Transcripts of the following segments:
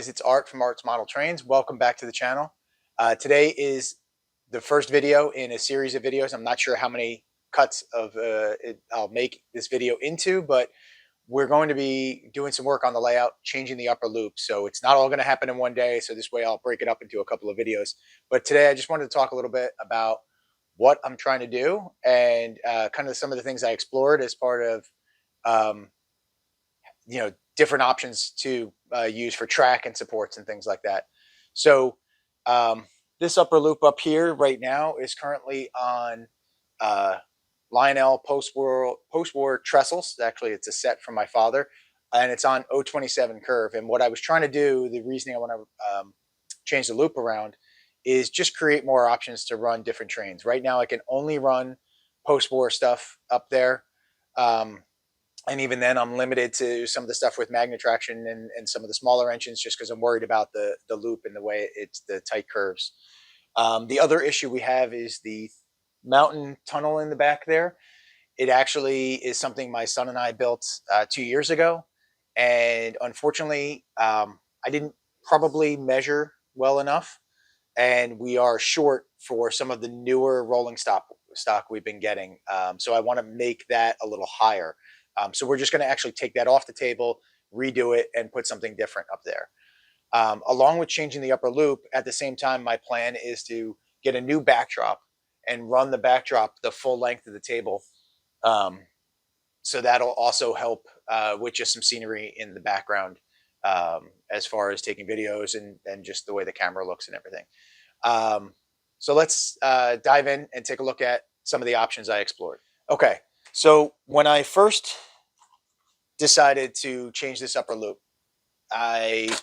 guys, it's Art from Art's Model Trains. Welcome back to the channel. Today is the first video in a series of videos. I'm not sure how many cuts of I'll make this video into, but we're going to be doing some work on the layout, changing the upper loop. So it's not all going to happen in one day. So this way I'll break it up into a couple of videos. But today I just wanted to talk a little bit about what I'm trying to do and kind of some of the things I explored as part of um, different options to use for track and supports and things like that. So this upper loop up here right now is currently on Lionel post-war trestles. Actually, it's a set from my father, and it's on 027 curve. And what I was trying to do, the reasoning I want to change the loop around, is just create more options to run different trains. Right now, I can only run post-war stuff up there. And even then, I'm limited to some of the stuff with magnet traction and some of the smaller engines just because I'm worried about the loop and the way it's the tight curves. The other issue we have is the mountain tunnel in the back there. It actually is something my son and I built 2 years ago. And unfortunately, I didn't probably measure well enough. And we are short for some of the newer rolling stock we've been getting. So I want to make that a little higher. So we're just going to actually take that off the table, redo it, and put something different up there. Along with changing the upper loop, at the same time, my plan is to get a new backdrop and run the backdrop the full length of the table. So that'll also help with just some scenery in the background as far as taking videos and just the way the camera looks and everything. So let's dive in and take a look at some of the options I explored. Okay, so when I first decided to change this upper loop, I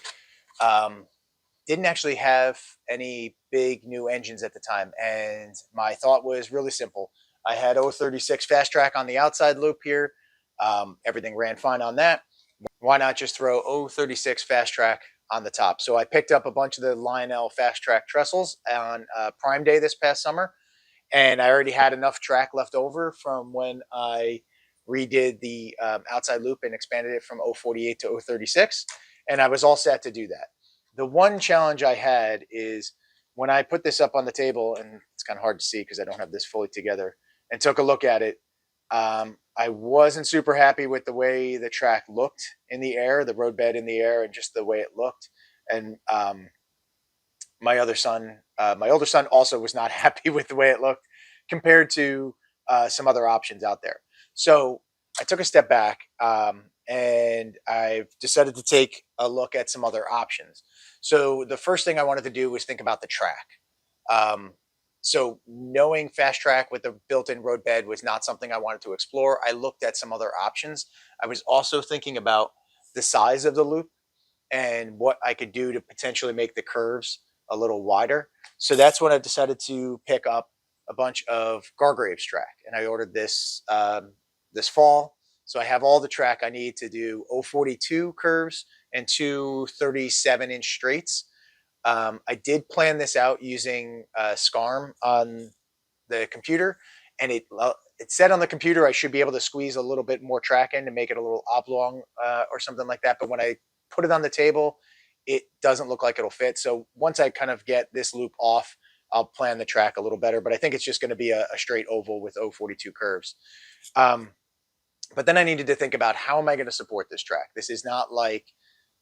didn't actually have any big new engines at the time, and my thought was really simple. I had 036 fast track on the outside loop here. Everything ran fine on that. Why not just throw 036 fast track on the top? So I picked up a bunch of the Lionel fast track trestles on Prime Day this past summer, and I already had enough track left over from when I redid the outside loop and expanded it from 048 to 036, and I was all set to do that. The one challenge I had is when I put this up on the table, and it's kind of hard to see because I don't have this fully together, and took a look at it, I wasn't super happy with the way the track looked in the air, the roadbed in the air, and just the way it looked. And my older son also was not happy with the way it looked compared to some other options out there. So I took a step back and I've decided to take a look at some other options. So the first thing I wanted to do was think about the track. So knowing fast track with the built-in roadbed was not something I wanted to explore. I looked at some other options. I was also thinking about the size of the loop and what I could do to potentially make the curves a little wider. So that's when I decided to pick up a bunch of Gargraves track, and I ordered this this fall. So I have all the track I need to do 042 curves and two 37-inch straights. I did plan this out using SCARM on the computer, and it said on the computer I should be able to squeeze a little bit more track in to make it a little oblong or something like that. But when I put it on the table, it doesn't look like it'll fit. So once I kind of get this loop off, I'll plan the track a little better. But I think it's just going to be a straight oval with 042 curves. But then I needed to think about how am I going to support this track? This is not like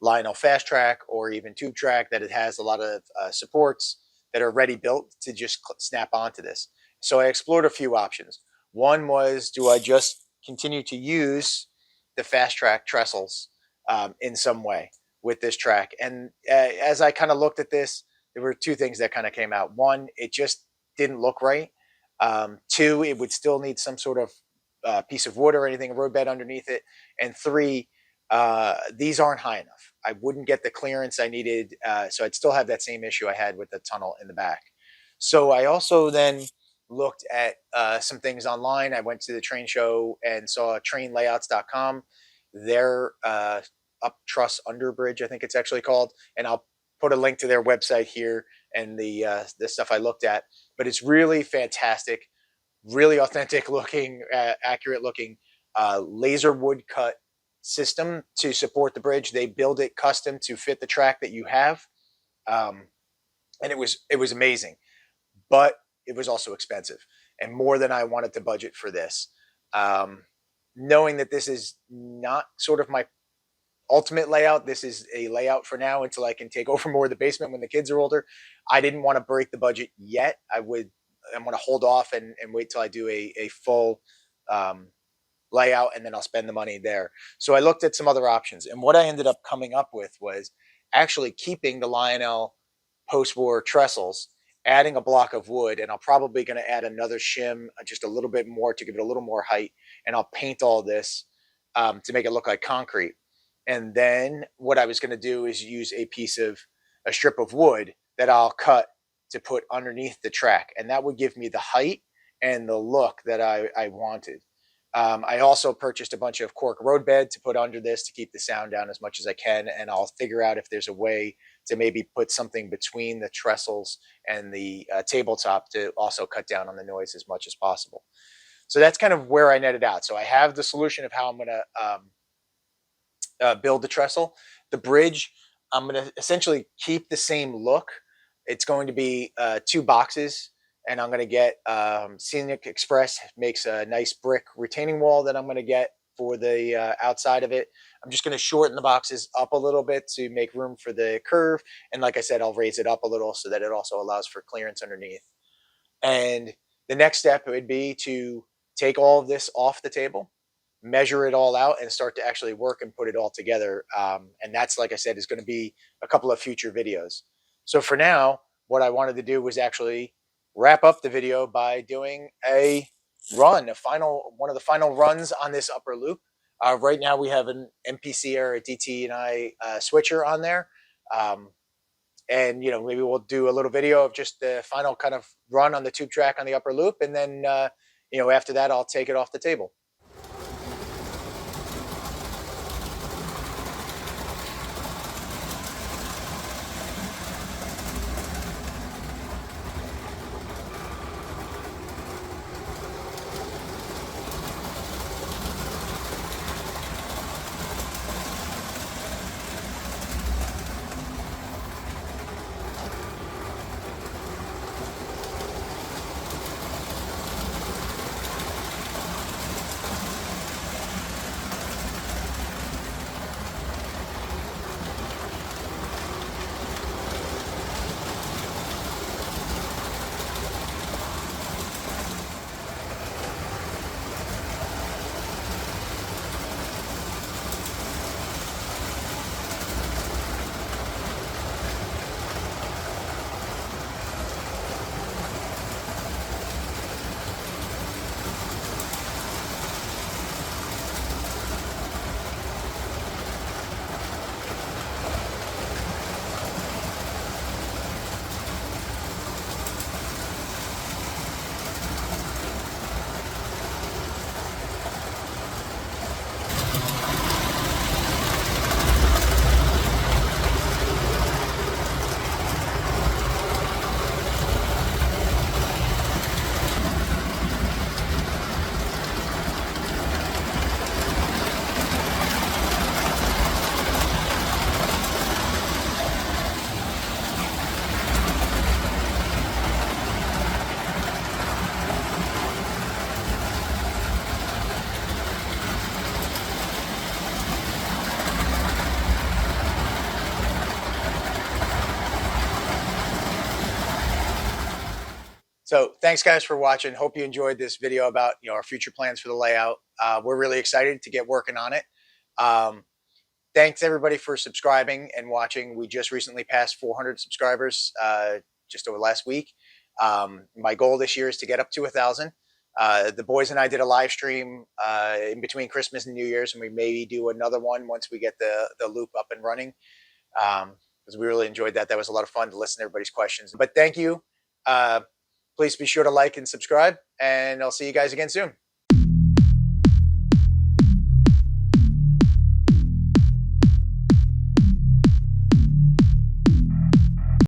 Lionel Fast Track or even Tube Track that it has a lot of supports that are ready built to just snap onto this. So I explored a few options. One was, do I just continue to use the Fast Track trestles in some way with this track? And as I kind of looked at this, there were two things that kind of came out. One, it just didn't look right. Two, it would still need some sort of piece of wood or anything, a roadbed underneath it. And three, these aren't high enough. I wouldn't get the clearance I needed. So I'd still have that same issue I had with the tunnel in the back. So I also then looked at some things online. I went to the train show and saw trainlayouts.com. Their up truss underbridge, I think it's actually called. And I'll put a link to their website here and the stuff I looked at. But it's really fantastic, really authentic looking, accurate looking laser wood cut system to support the bridge. They build it custom to fit the track that you have, um, and it was amazing, but it was also expensive and more than I wanted to budget for this. Um, Knowing that this is not sort of my ultimate layout, this is a layout for now until I can take over more of the basement when the kids are older. I didn't want to break the budget yet. I'm going to hold off and wait till I do a full um, layout, and then I'll spend the money there. So I looked at some other options, and what I ended up coming up with was actually keeping the Lionel post-war trestles, adding a block of wood, and I'm probably going to add another shim, just a little bit more to give it a little more height, and I'll paint all this to make it look like concrete. And then what I was going to do is use a strip of wood that I'll cut to put underneath the track, and that would give me the height and the look that I wanted. I also purchased a bunch of cork roadbed to put under this to keep the sound down as much as I can, and I'll figure out if there's a way to maybe put something between the trestles and the tabletop to also cut down on the noise as much as possible. So that's kind of where I netted out. So I have the solution of how I'm going to build the trestle. The bridge, I'm going to essentially keep the same look. It's going to be 2 boxes, and I'm going to get Scenic Express makes a nice brick retaining wall that I'm going to get for the outside of it. I'm just going to shorten the boxes up a little bit to make room for the curve. And like I said, I'll raise it up a little so that it also allows for clearance underneath. And the next step would be to take all of this off the table, measure it all out, and start to actually work and put it all together. And that's, like I said, is going to be a couple of future videos. So for now, what I wanted to do was actually wrap up the video by doing one of the final runs on this upper loop. Right now we have an MPC or a DT&I switcher on there. And maybe we'll do a little video of just the final kind of run on the tube track on the upper loop, and then after that I'll take it off the table. So thanks guys for watching. Hope you enjoyed this video about our future plans for the layout. We're really excited to get working on it. Thanks everybody for subscribing and watching. We just recently passed 400 subscribers just over last week. My goal this year is to get up to 1,000. The boys and I did a live stream in between Christmas and New Year's, and we may do another one once we get the loop up and running, because we really enjoyed that. That was a lot of fun to listen to everybody's questions. But thank you. Please be sure to like and subscribe, and I'll see you guys again soon.